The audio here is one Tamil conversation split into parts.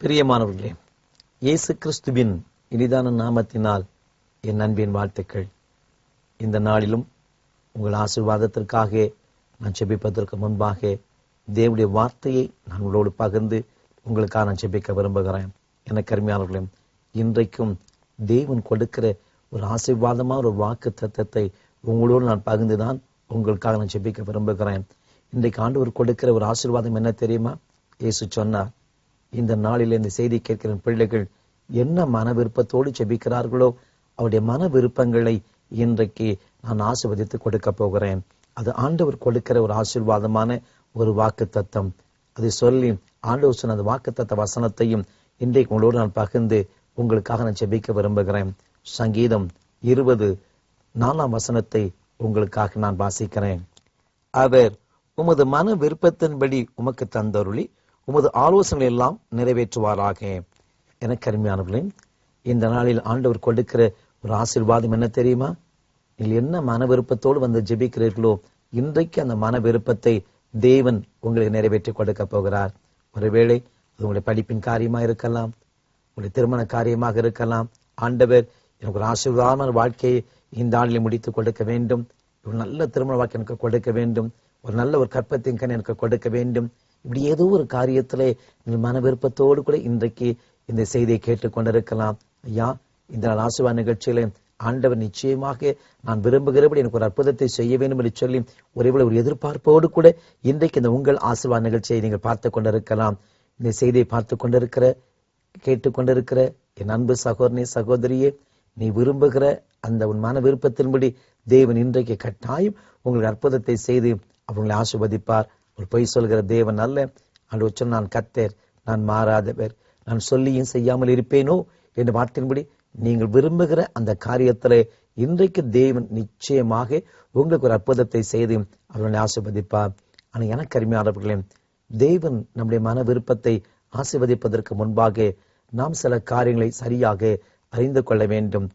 பிரியமானவர்களே, இயேசு கிறிஸ்துவின் இனிதான நாமத்தினால் என் அன்பின் வாழ்த்துக்கள். இந்த நாளிலும் உங்கள் ஆசீர்வாதத்திற்காக நான் ஜெபிப்பதற்கு முன்பாக தேவனுடைய வார்த்தையை நான் உங்களோடு பகிர்ந்து உங்களுக்காக நான் ஜெபிக்க விரும்புகிறேன். எனக்கு அருமையானவர்களே, இன்றைக்கும் தேவன் கொடுக்கிற ஒரு ஆசீர்வாதமான ஒரு வாக்கு தத்தத்தை உங்களோடு நான் பகிர்ந்துதான் உங்களுக்காக நான் ஜெபிக்க விரும்புகிறேன். இன்றைக்கு ஆண்டவர் கொடுக்கிற ஒரு ஆசீர்வாதம் என்ன தெரியுமா? இயேசு சொன்னார், இந்த நாளில் இந்த செய்தி கேட்கிற பிள்ளைகள் என்ன மன விருப்பத்தோடு ஜெபிக்கிறார்களோ அவருடைய மன விருப்பங்களை இன்றைக்கு நான் ஆசீர்வதித்து கொடுக்க போகிறேன். அது ஆண்டவர் கொடுக்கிற ஒரு ஆசீர்வாதமான ஒரு வாக்கு தத்தம். அதை சொல்லி ஆண்டவர் சொன்ன அந்த வாக்கு தத்த வசனத்தையும் இன்றைக்கு உங்களோடு நான் பகிர்ந்து உங்களுக்காக நான் ஜெபிக்க விரும்புகிறேன். சங்கீதம் 20:4 வசனத்தை உங்களுக்காக நான் வாசிக்கிறேன். அவர் உமது மன விருப்பத்தின்படி உமக்கு தந்தருளி உமது ஆலோசனை எல்லாம் நிறைவேற்றுவாராக. எனக்கு அருமையானவர்களே, இந்த நாளில் ஆண்டவர் கொடுக்கிற ஒரு ஆசீர்வாதம் என்ன தெரியுமா? நீங்கள் என்ன மன விருப்பத்தோடு வந்து ஜெபிக்கிறீர்களோ இன்றைக்கு அந்த மன விருப்பத்தை தேவன் உங்களுக்கு நிறைவேற்றி கொடுக்க போகிறார். ஒருவேளை அது உங்களுடைய படிப்பின் காரியமா இருக்கலாம், உங்களுடைய திருமண காரியமாக இருக்கலாம். ஆண்டவர் எனக்கு ஒரு ஆசீர்வாதமான வாழ்க்கையை இந்த ஆண்டில் முடித்து கொடுக்க வேண்டும், ஒரு நல்ல திருமண வாழ்க்கை எனக்கு கொடுக்க வேண்டும், ஒரு நல்ல ஒரு கற்பத்தின் கண் எனக்கு கொடுக்க வேண்டும். இப்படி ஏதோ ஒரு காரியத்திலே நீங்கள் மன விருப்பத்தோடு கூட இன்றைக்கு இந்த செய்தியை கேட்டுக்கொண்டிருக்கலாம். ஐயா, இந்த ஆசீர்வாத நிகழ்ச்சியில ஆண்டவர் நிச்சயமாக நான் விரும்புகிறபடி எனக்கு ஒரு அற்புதத்தை செய்ய வேண்டும் என்று சொல்லி ஒருவேளை ஒரு எதிர்பார்ப்போடு கூட இன்றைக்கு இந்த உங்கள் ஆசீர்வாத நிகழ்ச்சியை நீங்கள் பார்த்து கொண்டிருக்கலாம். இந்த செய்தியை பார்த்து கொண்டிருக்கிற கேட்டுக்கொண்டிருக்கிற என் அன்பு சகோதரனே, சகோதரியே, நீ விரும்புகிற அந்த உன் மன விருப்பத்தின்படி தேவன் இன்றைக்கு கட்டாயம் உங்களுக்கு அற்புதத்தை செய்து அவங்களை ஆசீர்வதிப்பார். ஒரு பொய் சொல்கிற தேவன் அல்ல. ஆண்டவர் சொன்னார், நான் கர்த்தர், நான் மாறாதவர், நான் சொல்லியும் செய்யாமல் இருப்பேனோ என்ற வார்த்தையின்படி நீங்கள் விரும்புகிற அந்த காரியத்திலே இன்றைக்கு தேவன் நிச்சயமாக உங்களுக்கு ஒரு அற்புதத்தை செய்து அவர்களை ஆசீர்வதிப்பார். ஆனால் எனக்கு அருமையானவர்களே, தேவன் நம்முடைய மன விருப்பத்தை ஆசீர்வதிப்பதற்கு முன்பாக நாம் சில காரியங்களை சரியாக அறிந்து கொள்ள வேண்டும்.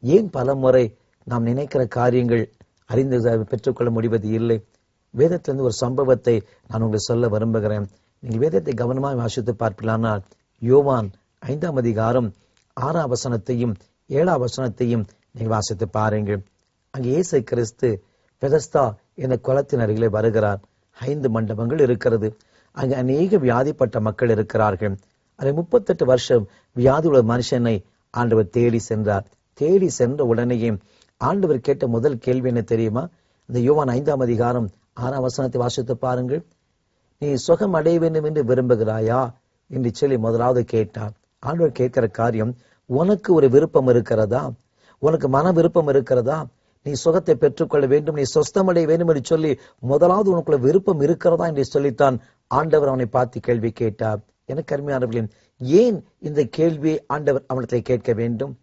ஏன் பல முறை நாம் நினைக்கிற காரியங்கள் அறிந்து பெற்றுக்கொள்ள முடிவது இல்லை? வேதத்திலிருந்து ஒரு சம்பவத்தை நான் உங்களுக்கு சொல்ல விரும்புகிறேன். நீங்கள் வேதத்தை கவனமாக வாசித்து பார்ப்பீர்களானால் யோவான் 5:6 வசனத்தையும் 7 வசனத்தையும் நீங்கள் வாசித்து பாருங்கள். அங்கே இயேசு கிறிஸ்து பெதஸ்தா என்ற குளத்தின் அருகிலே வருகிறார். 5 மண்டபங்கள் இருக்கிறது. அங்கே அநேக வியாதிப்பட்ட மக்கள் இருக்கிறார்கள். அதை 38 வருஷம் வியாதி உள்ள மனுஷனை ஆண்டவர் தேடி சென்றார். தேடி சென்ற உடனேயே ஆண்டவர் கேட்ட முதல் கேள்வி என்ன தெரியுமா? இந்த யோவான் 5:6 வசனத்தை வாசித்து பாருங்கள். நீ சுகம் அடைய வேண்டும் என்று விரும்புகிறாயா என்று சொல்லி முதலாவது கேட்டார். ஆண்டவர் கேட்கிற காரியம், உனக்கு ஒரு விருப்பம் இருக்கிறதா? உனக்கு மன விருப்பம் இருக்கிறதா? நீ சுகத்தை பெற்றுக்கொள்ள வேண்டும், நீ சொஸ்தமடைய வேண்டும் என்று சொல்லி முதலாவது உனக்குள்ள விருப்பம் இருக்கிறதா என்று சொல்லித்தான் ஆண்டவர் அவனை பார்த்து கேள்வி கேட்டார். எனக்கு அருமையானவர்களே, ஏன் இந்த கேள்வியை ஆண்டவர் அவனத்தை கேட்க வேண்டும்?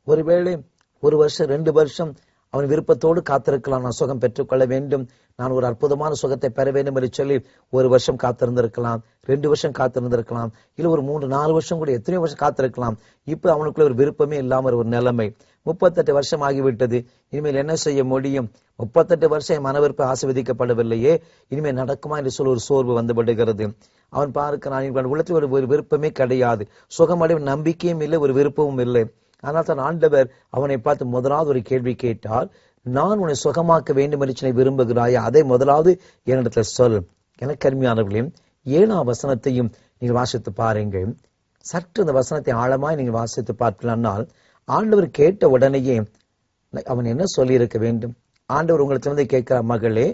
ஒருவேளை 1 வருஷம் 2 வருஷம் அவன் விருப்பத்தோடு காத்திருக்கலாம். நான் சுகம் பெற்றுக்கொள்ள வேண்டும், நான் ஒரு அற்புதமான சுகத்தை பெற வேண்டும் என்று சொல்லி 1 வருஷம் காத்திருந்திருக்கலாம், 2 வருஷம் காத்திருந்திருக்கலாம், இல்ல ஒரு 3-4 வருஷம் கூட எத்தனையோ வருஷம் காத்திருக்கலாம். இப்ப அவனுக்குள்ள ஒரு விருப்பமே இல்லாமல் ஒரு நிலைமை. 38 வருஷம் ஆகிவிட்டது. இனிமேல் என்ன செய்ய முடியும்? 38 வருஷம் மன விருப்பம் ஆசீர்வதிக்கப்படவில்லையே, இனிமேல் நடக்குமா என்று சொல்லி ஒரு சோர்வு வந்து விடுகிறது. அவன் பார்க்கிறான், உள்ளத்தில் ஒரு விருப்பமே கிடையாது, சுகமடைய நம்பிக்கையும் இல்லை, ஒரு விருப்பமும் இல்லை. ஆனால் தான் ஆண்டவர் அவனை பார்த்து முதலாவது ஒரு கேள்வி கேட்டால், நான் உன்னை சுகமாக்க வேண்டும் என்று விரும்புகிறாயா? அதை முதலாவது என்னிடத்துல சொல். எனக்கு அருமையானவர்களே, 7 வசனத்தையும் நீங்கள் வாசித்து பாருங்கள். சற்று அந்த வசனத்தை ஆழமாய் நீங்கள் வாசித்து பார்க்கலாம். ஆண்டவர் கேட்ட உடனேயே அவன் என்ன சொல்லி இருக்க வேண்டும்? ஆண்டவர் உங்களிடத்திலிருந்து கேட்கிறார், மகளே,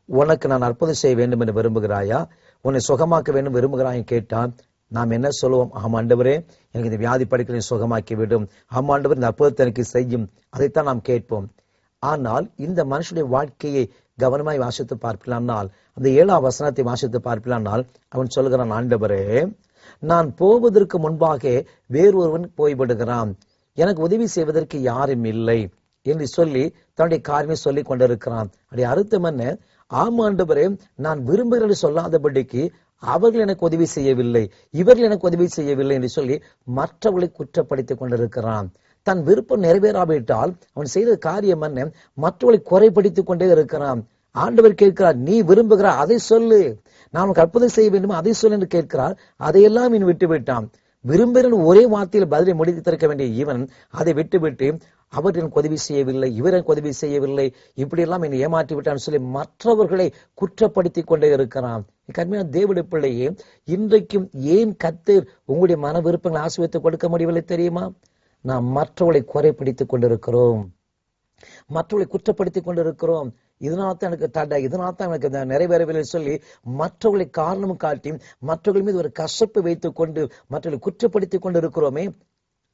உனக்கு நான் அற்புதம் செய்ய வேண்டும் என்று விரும்புகிறாயா? உன்னை சுகமாக்க வேண்டும் விரும்புகிறாய் கேட்டான். நாம் என்ன சொல்லுவோம்? ஆமாண்டவரே, எனக்கு இந்த வியாதி படுக்கையை சுகமாக்கி விடும், ஆமாண்டவர் இந்த அற்புதத்தை எனக்கு செய்யும், அதைத்தான் நாம் கேட்போம். ஆனால் இந்த மனுஷனுடைய வாழ்க்கையை கவனமாய் வாசித்து பார்ப்பிலானால், அந்த 7 வசனத்தை வாசித்து பார்ப்பிலானால் அவன் சொல்லுகிறான், ஆண்டவரே, நான் போவதற்கு முன்பாக வேறொருவன் போய்விடுகிறான், எனக்கு உதவி செய்வதற்கு யாரும் இல்லை என்று சொல்லி தன்னுடைய காரியமே சொல்லி கொண்டிருக்கிறான். அப்படி அர்த்தம் என்ன? ஆமாண்டவரே, நான் விரும்புகிறேன் சொல்லாதபடிக்கு அவர்கள் எனக்கு உதவி செய்யவில்லை, இவர்கள் எனக்கு உதவி செய்யவில்லை என்று சொல்லி மற்றவர்களை குற்றப்படுத்திக் கொண்டிருக்கிறான். தன் விருப்பம் நிறைவேறாவிட்டால் அவன் செய்த காரியம் என்ன? மற்றவர்களை குறைப்படுத்திக் கொண்டே இருக்கிறான். ஆண்டவர் கேட்கிறார், நீ விரும்புகிறார் அதை சொல்லு, நான் உனக்கு அற்புதம் செய்ய வேண்டுமா அதை சொல்லு என்று கேட்கிறார். அதையெல்லாம் இனி விட்டு விட்டான். விரும்புகிற ஒரே வார்த்தையில் பதிலை முடித்து திறக்க வேண்டிய இவன் அதை விட்டுவிட்டு அவர் எனக்கு உதவி செய்யவில்லை, இவர் எனக்கு உதவி செய்யவில்லை, இப்படி எல்லாம் என்னை ஏமாற்றி விட்டான்னு சொல்லி மற்றவர்களை குற்றப்படுத்தி கொண்டே இருக்கிறான். கர்மையான தேவனுடைய பிள்ளையே, இன்றைக்கும் ஏன் கர்த்தர் உங்களுடைய மன விருப்பங்களை ஆசீர்வதித்து கொடுக்க முடியவில்லை தெரியுமா? நாம் மற்றவர்களை குறைப்படுத்திக் கொண்டிருக்கிறோம், மற்றவர்களை குற்றப்படுத்திக் கொண்டிருக்கிறோம். இதனால்தான் எனக்கு தடை, இதனால்தான் எனக்கு நிறைவேறவில்லை சொல்லி மற்றவர்களை காரணம் காட்டி மற்றவர்கள் மீது ஒரு கசப்பு வைத்துக் கொண்டு மற்றவர்களை குற்றப்படுத்திக் கொண்டு இருக்கிறோமே.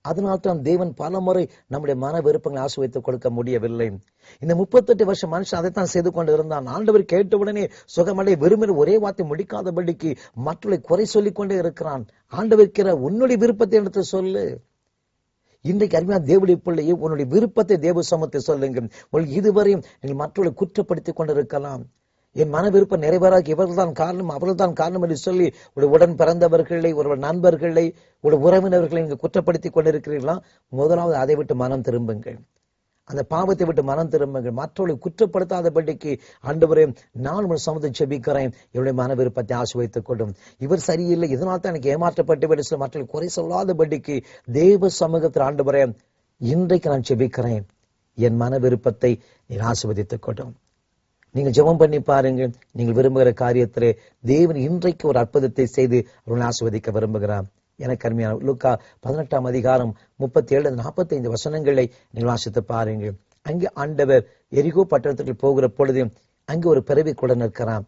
அதனால்தான் தேவன் பல முறை நம்முடைய மன விருப்பங்களை ஆசீர்வதித்து கொடுக்க முடியவில்லை. இந்த 38 வருஷம் மனுஷன் அதைத்தான் செய்து கொண்டு இருந்தான். ஆண்டவர் கேட்டவுடனே சுகமடை விரும்பின ஒரே வார்த்தை முடிக்காதபடிக்கு மற்றவர்களை குறை சொல்லிக் கொண்டே இருக்கிறான். ஆண்டவர் உன்னுடைய விருப்பத்தை எடுத்து சொல்லு. இன்றைக்கு அருமையான தேவனுடைய பிள்ளையே, உன்னுடைய விருப்பத்தை தேவ சமூகத்தை சொல்லுங்க. இதுவரையும் நீங்கள் மற்றவர்களை குற்றப்படுத்திக் கொண்டிருக்கலாம். என் மன விருப்பம் நிறைவேறாக இவர்கள் தான் காரணம், அவர்கள் தான் காரணம் என்று சொல்லி உடைய உடன் பிறந்தவர்களை, ஒரு நண்பர்களை, உடைய உறவினர்களை நீங்க குற்றப்படுத்திக் கொண்டிருக்கிறீர்களா? முதலாவது அதை விட்டு மனம் திரும்புங்கள். அந்த பாவத்தை விட்டு மனம் திரும்புங்கள். மற்றவர்களை குற்றப்படுத்தாதபடிக்கு ஆண்டவரே, நான் உங்கள் சமூகத்தை ஜெபிக்கிறேன், என்னுடைய மன விருப்பத்தை ஆசீர்வதித்துக் கொள்ளும். இவர் சரியில்லை, இதனால் தான் எனக்கு ஏமாற்றப்பட்டு விட சொல்ல மற்றவர்கள் குறை சொல்லாதபடிக்கு தேவ சமூகத்தில் ஆண்டவரே, இன்றைக்கு நான் ஜெபிக்கிறேன், என் மன விருப்பத்தை நீ ஆசீர்வதித்துக் கொள்ளும். நீங்கள் ஜெபம் பண்ணி பாருங்க. நீங்கள் விரும்புகிற காரியத்திலே தேவன் இன்றைக்கு ஒரு அற்புதத்தை செய்து அவர்களை ஆசீர்வதிக்க விரும்புகிறார். எனக்கு அருமையான லூக்கா 18ஆம் அதிகாரம் 37-45 வசனங்களை நீங்கள் வாசித்து பாருங்க. அங்கே ஆண்டவர் எரிகோ பட்டணத்துக்கு போகிற பொழுது அங்கே ஒரு பிறவி கூட நிற்கிறான்.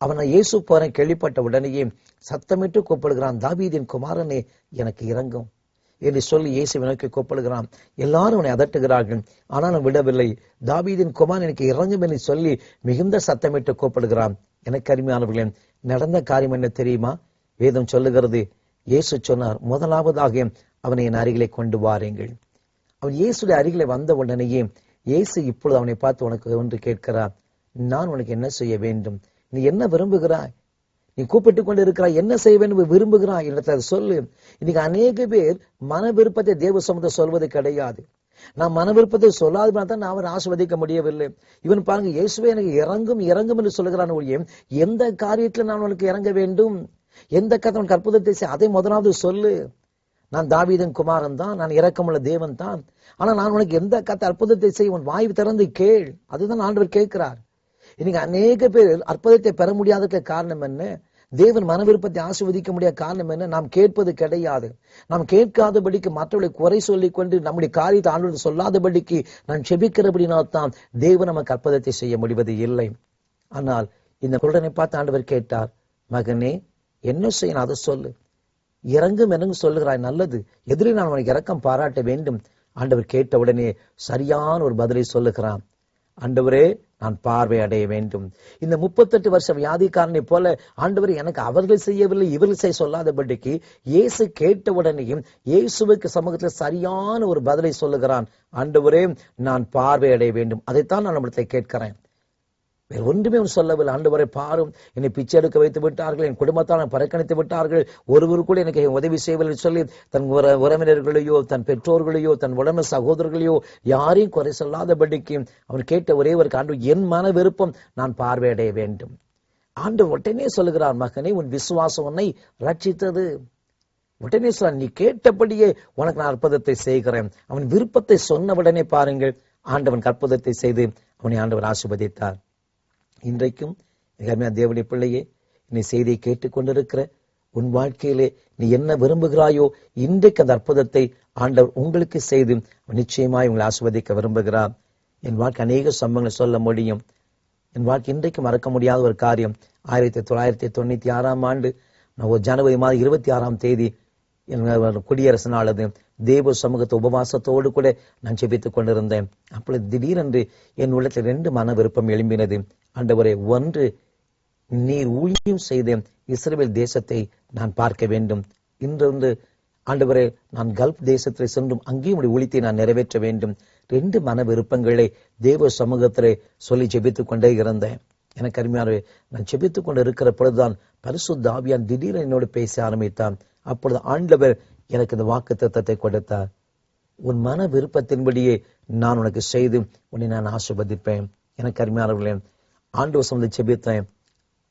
அவனை இயேசு போற கேள்விப்பட்ட உடனேயே சத்தமிட்டு கூப்பிடுகிறான், தாவீதின் குமாரனே, எனக்கு இறங்கும் என்று சொல்லி இயேசுவை நோக்கி கூப்பிடுகிறான். எல்லாரும் அவனை அதட்டுகிறார்கள், ஆனாலும் விடவில்லை. தாவீதின் குமாரன் எனக்கு இறங்கும் என்று சொல்லி மிகுந்த சத்தமிட்டு கூப்பிடுகிறான். எனக்கு அருமையானவர்களே, நடந்த காரியம் என்ன தெரியுமா? வேதம் சொல்லுகிறது, இயேசு சொன்னார், முதலாவதாக அவனை என் அருகிலே கொண்டு வாருங்கள். அவன் இயேசுடைய அருகிலே வந்த உடனேயே இயேசு இப்பொழுது அவனை பார்த்து உனக்கு ஒன்று கேட்கிறார், நான் உனக்கு என்ன செய்ய வேண்டும்? நீ என்ன விரும்புகிறாய்? நீ கூப்பிட்டு கொண்டு இருக்கிறாய், என்ன செய்ய வேண்டும் விரும்புகிறாய் என்று சொல்லு. இன்னைக்கு அநேக பேர் மன விருப்பத்தை தேவ சமூகத்தை சொல்வது கிடையாது. நான் மன விருப்பத்தை சொல்லாத தான் நான் அவரை ஆசீர்வதிக்க முடியவில்லை. இவன் பாருங்க, இயேசுவே எனக்கு இறங்கும் இறங்கும் என்று சொல்லுகிறான். ஒழிய எந்த காரியத்தில் நான் உனக்கு இறங்க வேண்டும், எந்த கர்த்தன் அற்புதத்தை செய், அதை முதலாவது சொல்லு. நான் தாவீதின் குமாரன் தான், நான் இரக்கமுள்ள தேவன் தான், ஆனா நான் உனக்கு எந்த கர்த்தர் அற்புதத்தை செய், உன் வாய் திறந்து கேள். அதுதான் ஆண்டவர் கேட்கிறார். இன்னைக்கு அநேக பேர் அற்புதத்தை பெற முடியாததுக்கு காரணம் என்ன? தேவன் மன விருப்பத்தை ஆசீர்வதிக்க முடியாத காரணம் என்ன? நாம் கேட்பது கிடையாது. நாம் கேட்காதபடிக்கு மற்றவர்களை குறை சொல்லிக் கொண்டு நம்முடைய காரியத்தை ஆண்டவர் சொல்லாதபடிக்கு நான் செபிக்கிறபடினால்தான் தேவன் நமக்கு அற்புதத்தை செய்ய முடிவது இல்லை. ஆனால் இந்த குருடனை பார்த்து ஆண்டவர் கேட்டார், மகனே, என்ன செய்யணும் அதை சொல்லு. இறங்கும் எனக்கு சொல்லுகிறாய், நல்லது. எதிரே நான் உனக்கு இரக்கம் பாராட்ட வேண்டும். ஆண்டவர் கேட்ட உடனே சரியான ஒரு பதிலை சொல்லுகிறான், ஆண்டவரே, நான் பார்வை அடைய வேண்டும். இந்த 38 வருஷம் வியாதிக்காரனை போல ஆண்டவரே, எனக்கு அவர்கள் செய்யவில்லை இவர்கள் செய்ய சொல்லாதபடிக்கு இயேசு கேட்ட உடனேயும் இயேசுவுக்கு சமூகத்தில் சரியான ஒரு பதிலை சொல்லுகிறான், ஆண்டவரே, நான் பார்வை அடைய வேண்டும். அதைத்தான் நான் நம்மளத்தை கேட்கிறேன். வேறு ஒன்றுமே சொல்லவில்லை. ஆண்டவரை பாரும், என்னை பிச்சை எடுக்க வைத்து விட்டார்கள், என் குடும்பத்தால் பறக்கணித்து விட்டார்கள், ஒருவர் கூட எனக்கு உதவி செய்யவில்லை சொல்லி தன் உறவினர்களையோ தன் பெற்றோர்களையோ தன் உடம்பு சகோதரர்களையோ யாரையும் குறை சொல்லாதபடிக்கு அவன் கேட்ட ஒரே ஒரு ஆண்டவர், என் மன விருப்பம் நான் பார்வையடைய வேண்டும். ஆண்டவர் உடனே சொல்லுகிறார், மகனே, உன் விசுவாசம் உன்னை ரட்சித்தது. உடனே சொல்ல, நீ கேட்டபடியே உனக்கு நான் அற்புதத்தை செய்கிறேன். அவன் விருப்பத்தை சொன்ன உடனே பாருங்கள், ஆண்டவன் அற்புதத்தை செய்து அவனை ஆண்டவர் ஆசீர்வதித்தார். இன்றைக்கும் தேவனுடைய பிள்ளையே, நீ செய்தியை கேட்டுக்கொண்டிருக்கிற உன் வாழ்க்கையிலே நீ என்ன விரும்புகிறாயோ இன்றைக்கு அந்த அற்புதத்தை ஆண்டவர் உங்களுக்கு செய்து நிச்சயமாய் உங்களை ஆசீர்வதிக்க விரும்புகிறார். என் வாழ்க்கை அநேக சம்பவங்களை சொல்ல முடியும். என் வாழ்க்கை இன்றைக்கு மறக்க முடியாத ஒரு காரியம், 1996ஆம் ஆண்டு ஜனவரி மாதம் 26ஆம் தேதி குடியரசு நாளது தேவ சமூகத்தை உபவாசத்தோடு கூட நான் ஜெபித்துக் கொண்டிருந்தேன். அப்பொழுது திடீரென்று என் உள்ளத்தில் 2 மன விருப்பம் எழும்பினது. ஆண்டவரே, ஒன்று, நீர் ஊழியம் செய்த இஸ்ரவேல் தேசத்தை நான் பார்க்க வேண்டும். இன்றொன்று, ஆண்டவரே, நான் கல்ஃப் தேசத்தில் சென்றும் அங்கேயும் உடைய ஊழியத்தை நான் நிறைவேற்ற வேண்டும். 2 மன விருப்பங்களை தேவ சமூகத்திலே சொல்லி ஜெபித்துக் கொண்டே இருந்தேன். எனக்கு அருமையானவே, நான் ஜெபித்துக் கொண்டு இருக்கிற பொழுதுதான் பரிசுத்த ஆவியான் திடீரென என்னோடு பேச ஆரம்பித்தான். அப்பொழுது ஆண்டவர் எனக்கு இந்த வாக்குத்தத்தத்தை கொடுத்தார், உன் மன விருப்பத்தின்படியே நான் உனக்கு செய்து உன்னை நான் ஆசீர்வதிப்பேன். எனக்கு அருமையானவர்களே, ஆண்டவர் சம்பந்த ஜெபித்தேன்.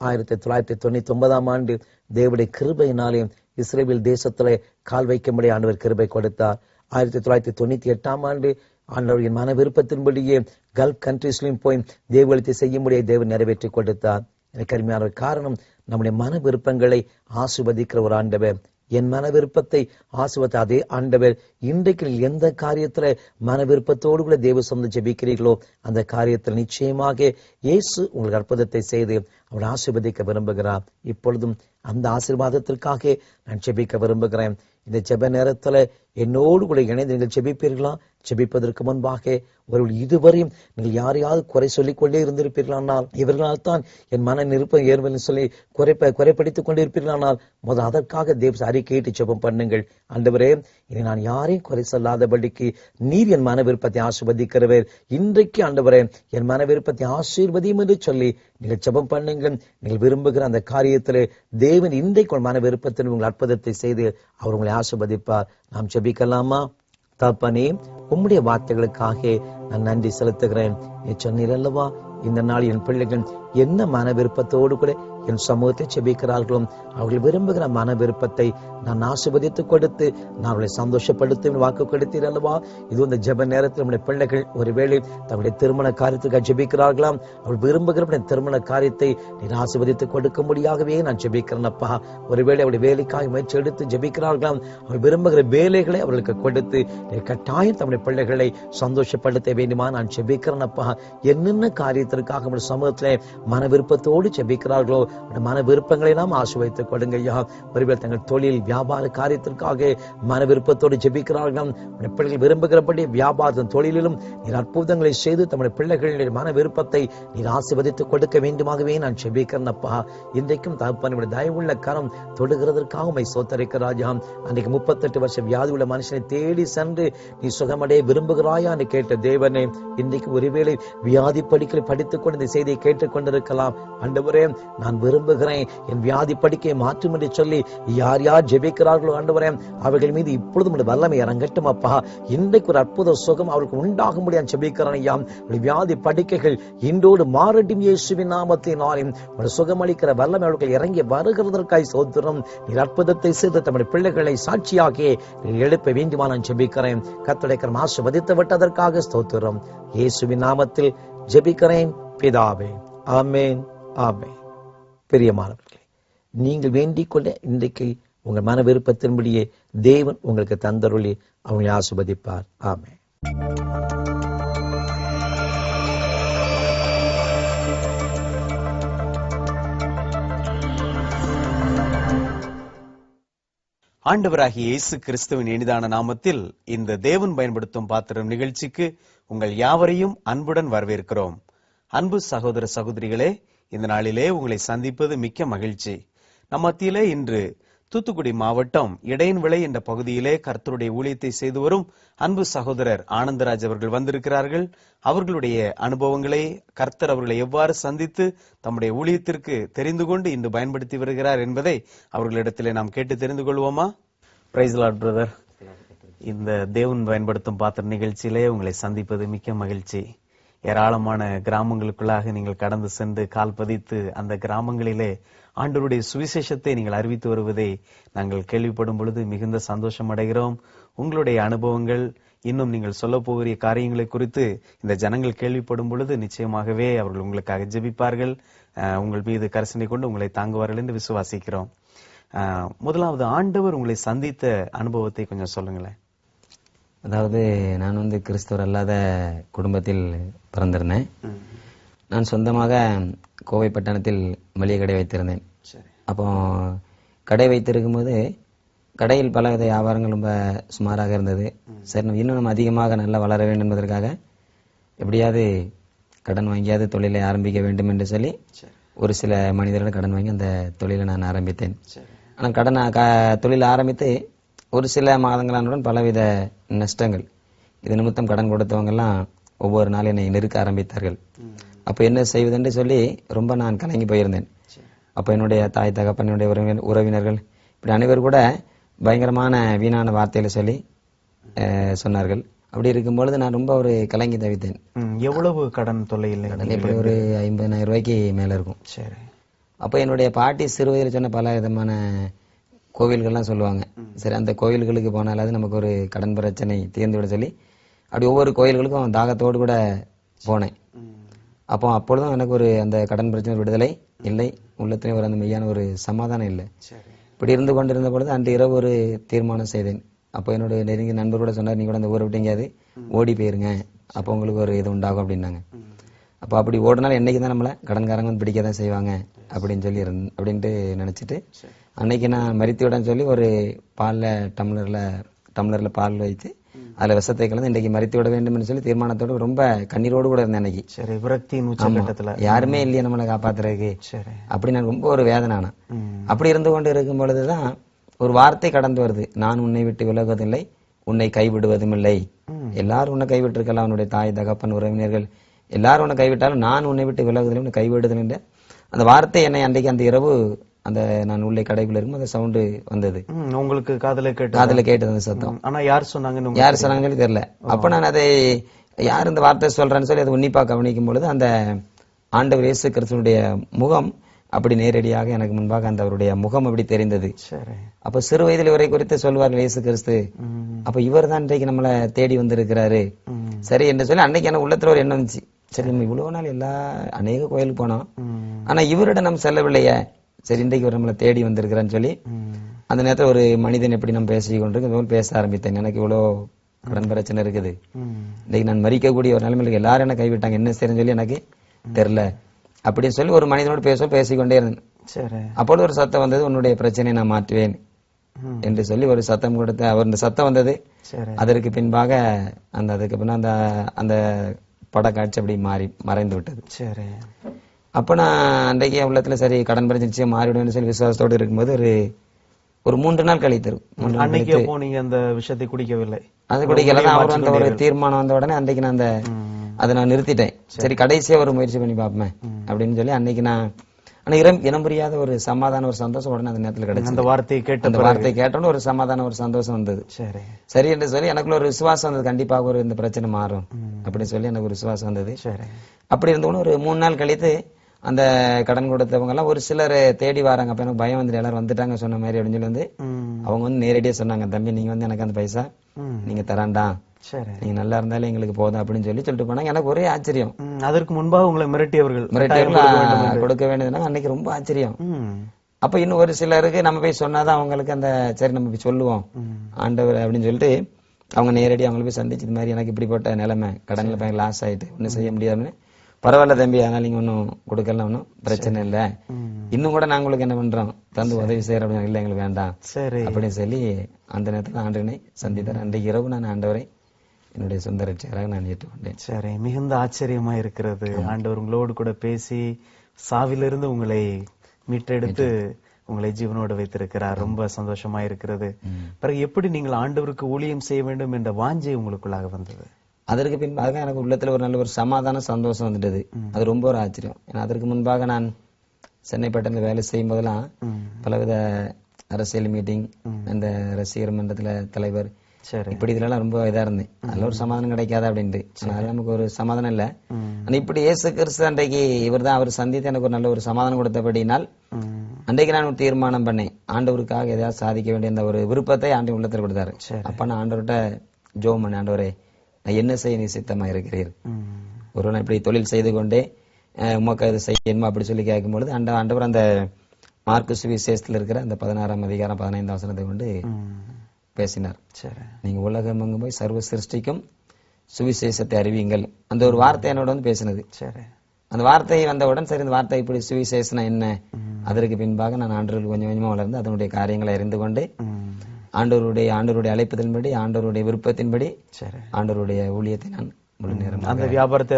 1999ஆம் ஆண்டு தேவனுடைய கிருபையினாலே இஸ்ரேல் தேசத்திலே கால் வைக்கும்படி ஆண்டவர் கிருபை கொடுத்தார். 1998 ஆண்டு ஆண்டவரின் மன விருப்பத்தின்படியே கல்ஃப் கண்ட்ரீஸ்லையும் போய் தேவவழித்தை செய்யும்படியே தேவன் நிறைவேற்றி கொடுத்தார். எனக்கு அருமையான காரணம், நம்முடைய மன விருப்பங்களை ஆசீர்வதிக்கிற ஒரு ஆண்டவர். என் மன விருப்பத்தை ஆசீர்வதித்த அதே ஆண்டவர் இன்றைக்கு எந்த காரியத்துல மன விருப்பத்தோடு கூட தேவ சொந்த ஜெபிக்கிறீர்களோ அந்த காரியத்தில் நிச்சயமாக இயேசு உங்களுக்கு அற்புதத்தை செய்து அவர் ஆசீர்வதிக்க விரும்புகிறார். இப்பொழுதும் அந்த ஆசீர்வாதத்திற்காக நான் ஜெபிக்க விரும்புகிறேன். இந்த ஜெப நேரத்துல என்னோடு கூட இணைந்து நீங்கள் ஜெபிப்பீர்களா? ஜெபிப்பதற்கு முன்பாக ஒருவர் இதுவரையும் நீங்கள் யாரையாவது குறை சொல்லிக் கொண்டே இருந்திருப்பீர்களானால், இவர்களால் தான் என் மன நிருப்பம் ஏறுவதுன்னு சொல்லி குறைப்படுத்திக் கொண்டே இருப்பீர்களானால் முதல் அதற்காக தேவ அறிக்கையிட்டு ஜெபம் பண்ணுங்கள். ஆண்டவரே, இனி நான் யாரையும் குறை சொல்லாதபடிக்கு நீர் என் மன விருப்பத்தை ஆசீர்வதிக்கிறவர். இன்றைக்கு ஆண்டவரே என் மன விருப்பத்தை ஆசீர்வதியும் என்று சொல்லி நீங்கள் ஜெபம் பண்ணுங்கள். நீங்கள் விரும்புகிற அந்த காரியத்திலே தேவன் இன்றைக்கு மன விருப்பத்தில் உங்கள் அற்புதத்தை செய்து அவர் உங்களை ஆசீர்வதிப்பார். நாம் ஜெபிக்கலாமா? தகப்பனே, உம்முடைய வார்த்தைகளுக்காக நான் நன்றி செலுத்துகிறேன். நீ சொன்னீர் அல்லவா, இந்த நாள் என் பிள்ளைகள் என்ன மன விருப்பத்தோடு கூட என் சமூகத்தை ஜெபிக்கிறார்களோ அவர்கள் விரும்புகிற மன விருப்பத்தை நான் ஆசீர்வதித்து கொடுத்து நான் அவர்களை சந்தோஷப்படுத்த வாக்கு கொடுத்தீர் அல்லவா. இது இந்த ஜெப நேரத்தில் நம்முடைய பிள்ளைகள் ஒருவேளை தங்களுடைய திருமண காரியத்துக்காக ஜெபிக்கிறார்களாம். அவர்கள் விரும்புகிற திருமண காரியத்தை நீர் ஆசீர்வதித்து கொடுக்கும்படியாகவே நான் ஜெபிக்கிறேன் அப்பா. ஒருவேளை அவருடைய வேலைக்காக முயற்சி எடுத்து ஜெபிக்கிறார்களாம். அவர்கள் விரும்புகிற வேலைகளை அவர்களுக்கு கொடுத்து கட்டாயம் தம்முடைய பிள்ளைகளை சந்தோஷப்படுத்த வேண்டுமா நான் ஜெபிக்கிறேன் அப்பா. என்னென்ன காரியத்திற்காக நம்முடைய சமூகத்திலே மன விருப்பத்தோடு ஜெபிக்கிறார்களோ மன விருப்பங்களை நாம் ஆசீர்வதித்துக் கொடுங்க ஐயா. ஒருவேளை தங்கள் தொழில் வியாபார காரியத்திற்காக மன விருப்பத்தோடு ஜெபிக்கிறார்கள். பிள்ளைகள் விரும்புகிறபடி வியாபார தொழிலிலும் நீர் அற்புதங்களை செய்து தம்முடைய பிள்ளைகளின் மன விருப்பத்தை நீர் ஆசீர்வதித்துக் கொடுக்க வேண்டுமாகவே நான் ஜெபிக்கிறேன் அப்பா. இன்றைக்கும் தகப்பனுடைய தயவுள்ள கரம் தொடுகிறதற்காக உம்மை ஸ்தோத்திரிக்கிறேன் ராஜா. அன்றைக்கு 38 வருஷம் வியாதி உள்ள மனுஷனை தேடி சென்று நீ சுகமடைய விரும்புகிறாயா என்று கேட்ட தேவனே, இன்றைக்கு ஒருவேளை வியாதி படிக்கலை படித்துக் கொண்டு இந்த செய்தியை கேட்டுக் கொண்டிருக்கலாம். ஆண்டவரே, நான் விரும்புகிறேன் என் வியாதி படிக்கை மாற்றும் என்று சொல்லி யார் யார் ஜெபிக்கிறார்களோ ஆண்டவரே, அவர்கள் மீது இப்பொழுதும் வல்லமை இறங்கட்டும் அப்பா. இன்றைக்கு ஒரு அற்புத சுகம் அவருக்கு உண்டாக முடியாது ஜெபிக்கிறேன் ஐயா. வியாதி படிக்கைகள் இன்றோடு மாறட்டும் இயேசுவின் நாமத்தினாலும். சுகமளிக்கிற வல்லமை அவர்கள் இறங்கி வருகிறதற்காய் சோத்திரம். நீர் அற்புதத்தை செய்து தம்முடைய பிள்ளைகளை சாட்சியாக எழுப்ப வேண்டுமா நான் ஜெபிக்கிறேன். கர்த்தருடைய ஆசீர்வதித்து விட்டதற்காக ஸ்தோத்திரம். இயேசுவின் நாமத்தில் ஜெபிக்கிறேன் பிதாவே, ஆமென், ஆமென். பிரியமானவர்களே, நீங்கள் வேண்டிக் கொள்ள இன்றைக்கு உங்கள் மன விருப்பத்தின்படியே தேவன் உங்களுக்கு தந்தருளி அவங்களை ஆசீர்வதிப்பார். ஆமென். ஆண்டவராகிய இயேசு கிறிஸ்துவின் இனிதான நாமத்தில் இந்த தேவன் பயன்படுத்தும் பாத்திரம் நிகழ்ச்சிக்கு உங்கள் யாவரையும் அன்புடன் வரவேற்கிறோம். அன்பு சகோதர சகோதரிகளே, இந்த நாளிலே உங்களை சந்திப்பது மிக்க மகிழ்ச்சி. நம் மத்தியிலே இன்று தூத்துக்குடி மாவட்டம் இடையன்விளை என்ற பகுதியிலே கர்த்தருடைய ஊழியத்தை செய்து வரும் அன்பு சகோதரர் ஆனந்தராஜ் அவர்கள் வந்திருக்கிறார்கள். அவர்களுடைய அனுபவங்களை, கர்த்தர் அவர்களை எவ்வாறு சந்தித்து தம்முடைய ஊழியத்திற்கு தெரிந்து கொண்டு இன்று பயன்படுத்தி வருகிறார் என்பதை அவர்களிடத்திலே நாம் கேட்டு தெரிந்து கொள்வோமா? Praise the lord brother. இந்த தேவன் பயன்படுத்தும் பாத்திர நிகழ்ச்சியிலே உங்களை சந்திப்பது மிக்க மகிழ்ச்சி. ஏராளமான கிராமங்களுக்குள்ளாக நீங்கள் கடந்து சென்று கால் பதித்து அந்த கிராமங்களிலே ஆண்டவருடைய சுவிசேஷத்தை நீங்கள் அறிவித்து வருவதை நாங்கள் கேள்விப்படும் பொழுது மிகுந்த சந்தோஷம் அடைகிறோம். உங்களுடைய அனுபவங்கள், இன்னும் நீங்கள் சொல்ல போகிற காரியங்களை குறித்து இந்த ஜனங்கள் கேள்விப்படும் பொழுது நிச்சயமாகவே அவர்கள் உங்களுக்காக ஜெபிப்பார்கள். உங்கள் மீது கரிசனை கொண்டு உங்களை தாங்குவார்கள் என்று விசுவாசிக்கிறோம். முதலாவது, ஆண்டவர் உங்களை சந்தித்த அனுபவத்தை கொஞ்சம் சொல்லுங்களேன். அதாவது நான் கிறிஸ்தவர் அல்லாத குடும்பத்தில் பிறந்திருந்தேன். நான் சொந்தமாக கோவை பட்டணத்தில் மளிகை கடை வைத்திருந்தேன். அப்போ கடை வைத்திருக்கும் போது கடையில் பல வித வியாபாரங்கள் ரொம்ப சுமாராக இருந்தது. சரி, இன்னும் நம்ம அதிகமாக நல்லா வளர வேண்டும் என்பதற்காக எப்படியாவது கடன் வாங்கியாவது தொழிலை ஆரம்பிக்க வேண்டும் என்று சொல்லி ஒரு சில மனிதர்கள் கடன் வாங்கி அந்த தொழிலை நான் ஆரம்பித்தேன். ஆனால் தொழில் ஆரம்பித்து ஒரு சில மாதங்களானுடன் பலவித நஷ்டங்கள். இது நிமித்தம் கடன் கொடுத்தவங்கெல்லாம் ஒவ்வொரு நாள் என்னை நெருக்க ஆரம்பித்தார்கள். அப்போ என்ன செய்வதென்று சொல்லி ரொம்ப நான் கலங்கி போயிருந்தேன். அப்போ என்னுடைய தாய் தகப்பன், என்னுடைய உறவினர்கள் இப்படி அனைவரும் கூட பயங்கரமான வீணான வார்த்தைகளை சொல்லி சொன்னார்கள். அப்படி இருக்கும் பொழுது நான் ரொம்ப ஒரு கலங்கி தவித்தேன். எவ்வளவு கடன் தொல்லை இல்லை? இப்படி ஒரு 50,000 ரூபாய்க்கு மேல இருக்கும். சரி. அப்போ என்னுடைய பாட்டி சிறு வயதில் சொன்ன பல விதமான கோவில்கள்லாம் சொல்லுவாங்க. சரி, அந்த கோவில்களுக்கு போனாலாவது நமக்கு ஒரு கடன் பிரச்சனை தீர்ந்து விட சொல்லி அப்படி ஒவ்வொரு கோயில்களுக்கும் தாகத்தோடு கூட போனேன். அப்பொழுதும் எனக்கு ஒரு அந்த கடன் பிரச்சனை விடுதலை இல்லை, உள்ளத்திலே ஒரு அந்த மெய்யான ஒரு சமாதானம் இல்லை. இப்படி இருந்து கொண்டிருந்த பொழுது அன்று இரவு ஒரு தீர்மானம் செய்தேன். அப்போ என்னுடைய நெருங்கிய நண்பர் கூட சொன்னார், நீ கூட அந்த ஊரை விட்டு எங்கேயாவது ஓடி போயிருங்க, அப்போ உங்களுக்கு ஒரு இது உண்டாகும் அப்படின்னாங்க. அப்போ அப்படி ஓடினாலும் என்னைக்கு தான் நம்மளை கடன்காரங்க வந்து பிடிக்க தான் செய்வாங்க அப்படின்னு சொல்லி அப்படின்ட்டு நினச்சிட்டு அன்னைக்கு நான் மரித்துவிடன்னு சொல்லி ஒரு டம்ளரில் பால் வைத்து அதில் விஷத்தை கலந்து இன்றைக்கு மரித்து விட வேண்டும் சொல்லி தீர்மானத்தோடு ரொம்ப கண்ணீரோடு கூட இருந்தேன் அன்னைக்கு. சரி, விரக்தியின் உச்சகட்டத்துல யாருமே இல்லையே நம்மளை காப்பாத்துறதுக்கு. சரி, அப்படி நான் ரொம்ப ஒரு வேதனான. அப்படி இருந்து கொண்டு இருக்கும் பொழுதுதான் ஒரு வார்த்தை கடந்து வருது, நான் உன்னை விட்டு விலகுவதில்லை, உன்னை கைவிடுவதும் இல்லை. எல்லாரும் உன்னை கைவிட்டிருக்கலாம், உன்னுடைய தாய் தகப்பன் உறவினர்கள் எல்லாரும் உன்னை கைவிட்டாலும் நான் உன்னை விட்டு விலகுவதில்லை, உன்னை கைவிடுதல் என்ற அந்த வார்த்தை என்னை அன்றைக்கு அந்த இரவு அந்த நான் உள்ளே கடைக்குள்ள இருக்கும் அந்த சவுண்டு வந்தது. உங்களுக்கு காதுல கேட்டது அந்த சத்தம். ஆனா யார் சொன்னாங்கன்னு சொல்லி தெரியல. அப்ப நான் அதை யார் இந்த வார்த்தை சொல்றேன்னு சொல்லி அதை உன்னிப்பா கவனிக்கும் பொழுது அந்த ஆண்டவர் இயேசு கிறிஸ்துவினுடைய முகம் அப்படி நேரடியாக எனக்கு முன்பாக அந்த அவருடைய முகம் அப்படி தெரிந்தது. அப்ப சிறு வயதில் இவரை குறித்து சொல்வார்கள் இயேசு கிறிஸ்து, அப்ப இவர் தான் இன்றைக்கு நம்மளை தேடி வந்திருக்கிறாரு. சரி என்று சொல்லி அன்னைக்கு எனக்கு உள்ளத்துல ஒரு எண்ணம் வந்துச்சு, சரி நம்ம இவ்வளவு நாள் அநேக கோயிலுக்கு போனோம், ஆனா இவரிடம் நம்ம செல்லவில்லையே, சரி இன்றைக்கு ஒரு நம்மளை தேடி வந்திருக்கிறான்னு சொல்லி அந்த நேரத்தில் ஒரு மனிதன் எப்படி நம்ம பேசிக்கொண்டு பேச ஆரம்பித்தேன். எனக்கு இவ்வளோ கடன் பிரச்சனை இருக்குது, இன்னைக்கு நான் மறிக்கக்கூடிய ஒரு நிலைமையில எல்லாரும் என்ன கைவிட்டாங்க, என்ன செய்யறேன்னு சொல்லி எனக்கு தெரியல அப்படின்னு சொல்லி ஒரு மனிதனோடு பேசிக்கொண்டே இருந்தேன். அப்பொழுது ஒரு சத்தம் வந்தது, உன்னுடைய பிரச்சனையை நான் மாற்றுவேன் என்று சொல்லி ஒரு சத்தம் கொடுத்த அவர் இந்த சத்தம் வந்தது. அதற்கு பின்பாக அதுக்கு பின்ன அந்த படக்காட்சி அப்படி மறைந்து விட்டது. சரி, அப்ப நான் அன்றைக்கு உள்ளத்துல சரி கடன் பிரச்சனை நிச்சயம் மாறிவிடும் சொல்லி விசுவாசத்தோடு இருக்கும்போது ஒரு 3 நாள் கழித்து நீங்க அந்த விஷயத்தை குடிக்கவில்லை, அது குடிக்கல. அவர் அந்த ஒரு தீர்மானம் வந்த உடனே அன்றைக்கு நான் அதை நான் நிறுத்திட்டேன். சரி கடைசியா ஒரு முயற்சி பண்ணி பார்ப்பேன் அப்படின்னு சொல்லி அன்னைக்கு நான் இனம் புரியாத ஒரு சமாதான ஒரு சந்தோஷம் உடனே அந்த நேரத்தில் கிடைச்சது. அந்த வார்த்தையை கேட்டோன்னு ஒரு சமாதான ஒரு சந்தோஷம் வந்தது. சரி என்று சொல்லி எனக்குள்ள ஒரு விசுவாசம் வந்தது, கண்டிப்பாக இந்த பிரச்சனை மாறும் அப்படின்னு சொல்லி எனக்கு ஒரு விசுவாசம் வந்தது. அப்படி இருந்தவொன்னு ஒரு 3 நாள் கழித்து அந்த கடன் கொடுத்தவங்க எல்லாம் ஒரு சிலர் தேடி வராங்க. அப்ப எனக்கு பயம் வந்துட்டு எல்லாரும் வந்துட்டாங்க சொன்ன மாதிரி அப்படின்னு சொல்லி அவங்க நேரடியா சொன்னாங்க, தம்பி நீங்க எனக்கு அந்த பைசா நீங்க தராண்டா, நீங்க நல்லா இருந்தாலும் எங்களுக்கு போதும் அப்படின்னு சொல்லிட்டு போனாங்க. எனக்கு ஒரே ஆச்சரியம். அதற்கு முன்பாக உங்களை மிரட்டியவர்கள் கொடுக்க வேண்டியதுன்னா அன்னைக்கு ரொம்ப ஆச்சரியம். அப்ப இன்னும் ஒரு சிலருக்கு நம்ம போய் சொன்னாதான் அவங்களுக்கு அந்த சரி நம்ம போய் சொல்லுவோம் ஆண்டவர் அப்படின்னு சொல்லிட்டு அவங்க நேரடியாக அவங்களை போய் சந்திச்சு இது மாதிரி எனக்கு இப்படிப்பட்ட நிலைமை, கடன்ல போய் லாஸ் ஆயிட்டு ஒன்னும் செய்ய முடியாதுன்னு, பரவாயில்ல தம்பி அதனால நீங்க ஒன்னும் கொடுக்கலாம், ஒன்னும் பிரச்சனை இல்ல, இன்னும் கூட நாங்க உங்களுக்கு என்ன பண்றோம் தந்து உதவி செய்யற அப்படின்னு, இல்ல எங்களுக்கு வேண்டாம் அப்படின்னு சொல்லி அந்த நேரத்தில் ஆண்டவனை சந்தித்தார். அன்றைக்கு இரவு நான் ஆண்டவரை என்னுடைய சொந்த ரட்சகராக நான் ஏற்றுக்கொண்டேன். சரி, மிகுந்த ஆச்சரியமா இருக்கிறது. ஆண்டவர் உங்களோடு கூட பேசி சாவிலிருந்து உங்களை மீட்டெடுத்து உங்களை ஜீவனோடு வைத்திருக்கிறார். ரொம்ப சந்தோஷமா இருக்கிறது. பிறகு எப்படி நீங்கள் ஆண்டவருக்கு ஊழியம் செய்ய வேண்டும் என்ற வாஞ்சை உங்களுக்குள்ளாக வந்தது? அதற்கு பின்பாக எனக்கு உள்ளத்துல ஒரு நல்ல ஒரு சமாதான சந்தோஷம் வந்துட்டது. அது ரொம்ப ஒரு ஆச்சரியம். ஏன்னா அதற்கு முன்பாக நான் சென்னை பட்டணத்துல வேலை செய்யும் போதெல்லாம் பலவித அரசியல் மீட்டிங், அந்த ரசிகர் மன்றத்துல தலைவர் இப்படி இதுல எல்லாம் ரொம்ப இதா இருந்தேன். அதுல ஒரு சமாதானம் கிடைக்காது அப்படின்ட்டு. அதனால நமக்கு ஒரு சமாதானம் இல்ல. ஆனா இப்படி இயேசு கிறிஸ்து அன்றைக்கு இவர் தான் அவர் சந்தித்து எனக்கு ஒரு நல்ல ஒரு சமாதானம் கொடுத்தபடினால் அன்றைக்கு நான் ஒரு தீர்மானம் பண்ணேன், ஆண்டவருக்காக எதையாவது சாதிக்க வேண்டிய அந்த ஒரு விருப்பத்தை ஆண்டு உள்ளத்தில் கொடுத்தாரு. அப்ப நான் ஆண்டவர்கிட்ட ஜோம் பண்ணேன், ஆண்டவரே நான் என்ன செய்ய நீ சித்தமா இருக்கிறீர், ஒரு நான் இப்படி தொழில் செய்து கொண்டே உமக்கு அது செய்யணுமா அப்படி சொல்லி கேட்கும்பொழுது ஆண்டவர் அந்த மார்க்கு சுவிசேஷத்துல இருக்கிற அந்த 16ஆம் அதிகாரம் 15ஆம் வசனத்தை கொண்டு பேசினார். நீங்க உலகம் எங்கும் போய் சர்வ சிருஷ்டிக்கும் சுவிசேஷத்தை அறிவியுங்கள். அந்த ஒரு வார்த்தை என்னோட பேசினது. அந்த வார்த்தை வந்தவுடன் சரி இந்த வார்த்தை இப்படி சுவிசேஷம் என்ன, அதற்கு பின்பாக நான் ஆண்டவர்கள் கொஞ்சம் கொஞ்சமா வளர்ந்து அதனுடைய காரியங்களை அறிந்து கொண்டு ஆண்டவருடைய அழைப்பதின்படி, ஆண்டவருடைய விருப்பத்தின்படி ஆண்டவருடைய ஊழியத்தை நான் முழு நேரம் அந்த வியாபாரத்தை